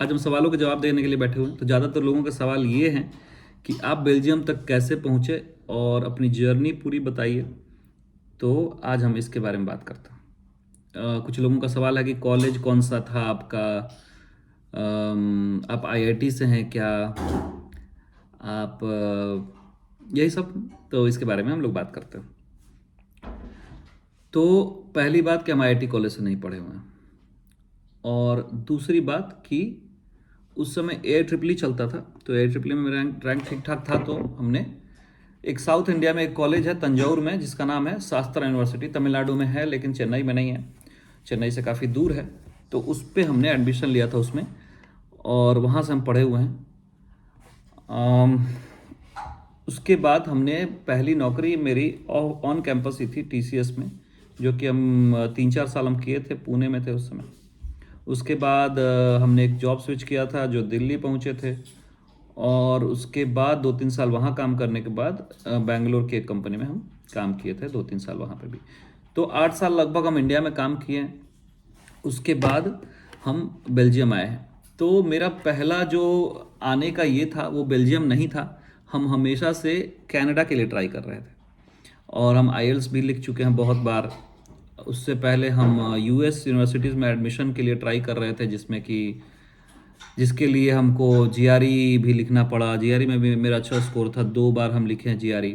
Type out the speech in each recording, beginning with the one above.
आज हम सवालों के जवाब देने के लिए बैठे हुए हैं। तो ज़्यादातर लोगों का सवाल ये है कि आप बेल्जियम तक कैसे पहुँचे और अपनी जर्नी पूरी बताइए। तो आज हम इसके बारे में बात करते हैं। कुछ लोगों का सवाल है कि कॉलेज कौन सा था आपका, आप आईआईटी से हैं क्या, आप यही सब। तो इसके बारे में हम लोग बात करते हैं। तो पहली बात कि हम आईआईटी कॉलेज से नहीं पढ़े हुए हैं, और दूसरी बात कि उस समय AIEEE चलता था। तो AIEEE में मेरा रैंक ठीक ठाक था। तो हमने एक साउथ इंडिया में एक कॉलेज है तंजौर में जिसका नाम है शास्त्रा यूनिवर्सिटी, तमिलनाडु में है लेकिन चेन्नई में नहीं है, चेन्नई से काफ़ी दूर है। तो उस पर हमने एडमिशन लिया था उसमें, और वहाँ से हम पढ़े हुए हैं। उसके बाद हमने पहली नौकरी मेरी ऑन कैंपस ही थी TCS में, जो कि हम 3-4 साल हम किए थे, पुणे में थे उस समय। उसके बाद हमने एक जॉब स्विच किया था जो दिल्ली पहुँचे थे, और उसके बाद 2-3 साल वहाँ काम करने के बाद बेंगलोर की एक कंपनी में हम काम किए थे, 2-3 साल वहाँ पे भी। तो 8 साल लगभग हम इंडिया में काम किए हैं। उसके बाद हम बेल्जियम आए हैं। तो मेरा पहला जो आने का ये था वो बेल्जियम नहीं था। हम हमेशा से कनाडा के लिए ट्राई कर रहे थे, और हम IELTS भी लिख चुके हैं बहुत बार। उससे पहले हम US यूनिवर्सिटीज़ में एडमिशन के लिए ट्राई कर रहे थे, जिसके लिए हमको GRE भी लिखना पड़ा। GRE में भी मेरा अच्छा स्कोर था, 2 बार हम लिखे हैं GRE।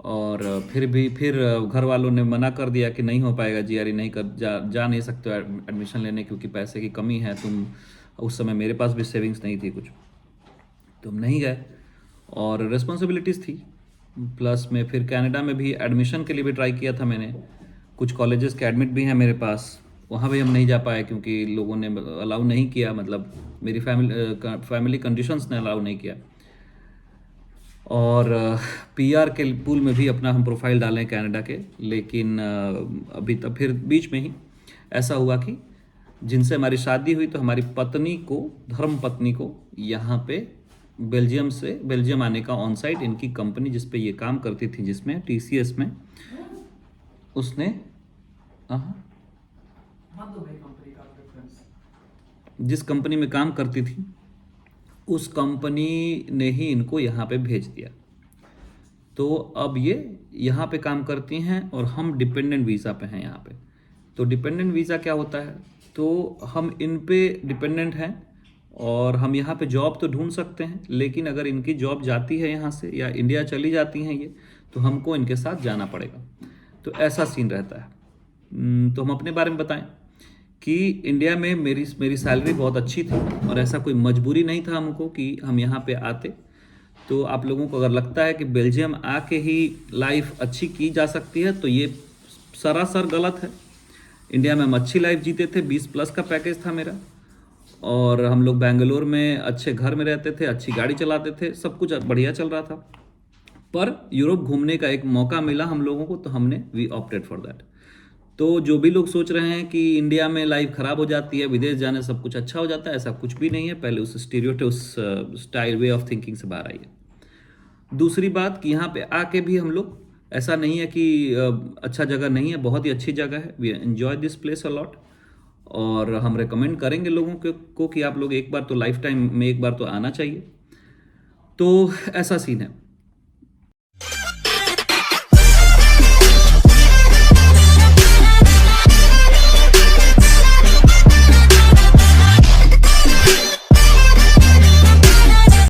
और फिर घर वालों ने मना कर दिया कि नहीं हो पाएगा, GRE नहीं कर जा नहीं सकते हो एडमिशन लेने, क्योंकि पैसे की कमी है। उस समय मेरे पास भी सेविंग्स नहीं थी कुछ, तो हम नहीं गए, और रिस्पॉन्सिबिलिटीज़ थी। प्लस में फिर कनाडा में भी एडमिशन के लिए भी ट्राई किया था मैंने, कुछ कॉलेजेस के एडमिट भी हैं मेरे पास, वहाँ भी हम नहीं जा पाए क्योंकि लोगों ने अलाउ नहीं किया, मतलब मेरी फैमिली कंडीशंस ने अलाउ नहीं किया। और PR के पूल में भी अपना हम प्रोफाइल डालें कनाडा के, लेकिन अभी तक फिर बीच में ही ऐसा हुआ कि जिनसे हमारी शादी हुई, तो हमारी पत्नी को, धर्म पत्नी को, यहाँ पे बेल्जियम आने का ऑन साइट इनकी कंपनी जिस पे ये काम करती थी, जिसमें TCS में, उसने जिस कंपनी में काम करती थी उस कंपनी ने ही इनको यहाँ पे भेज दिया। तो अब ये यहाँ पे काम करती हैं और हम डिपेंडेंट वीज़ा पे हैं यहाँ पे। तो डिपेंडेंट वीज़ा क्या होता है, तो हम इन पे डिपेंडेंट हैं, और हम यहाँ पे जॉब तो ढूंढ सकते हैं, लेकिन अगर इनकी जॉब जाती है यहाँ से या इंडिया चली जाती हैं ये, तो हमको इनके साथ जाना पड़ेगा। तो ऐसा सीन रहता है। तो हम अपने बारे में बताएं कि इंडिया में मेरी सैलरी बहुत अच्छी थी, और ऐसा कोई मजबूरी नहीं था हमको कि हम यहाँ पे आते। तो आप लोगों को अगर लगता है कि बेल्जियम आके ही लाइफ अच्छी की जा सकती है, तो ये सरासर गलत है। इंडिया में हम अच्छी लाइफ जीते थे, 20+ का पैकेज था मेरा, और हम लोग बेंगलोर में अच्छे घर में रहते थे, अच्छी गाड़ी चलाते थे, सब कुछ बढ़िया चल रहा था। पर यूरोप घूमने का एक मौका मिला हम लोगों को, तो हमने वी ऑप्टेड फॉर दैट। तो जो भी लोग सोच रहे हैं कि इंडिया में लाइफ खराब हो जाती है, विदेश जाने सब कुछ अच्छा हो जाता है, ऐसा कुछ भी नहीं है। पहले उस स्टीरियोटाइप, उस स्टाइल, वे ऑफ थिंकिंग से बाहर आइए। दूसरी बात कि यहाँ पे आके भी हम लोग, ऐसा नहीं है कि अच्छा जगह नहीं है, बहुत ही अच्छी जगह है। We enjoy this place a lot, और हम रेकमेंड करेंगे लोगों को कि आप लोग एक बार तो लाइफ टाइम में एक बार तो आना चाहिए। तो ऐसा सीन है।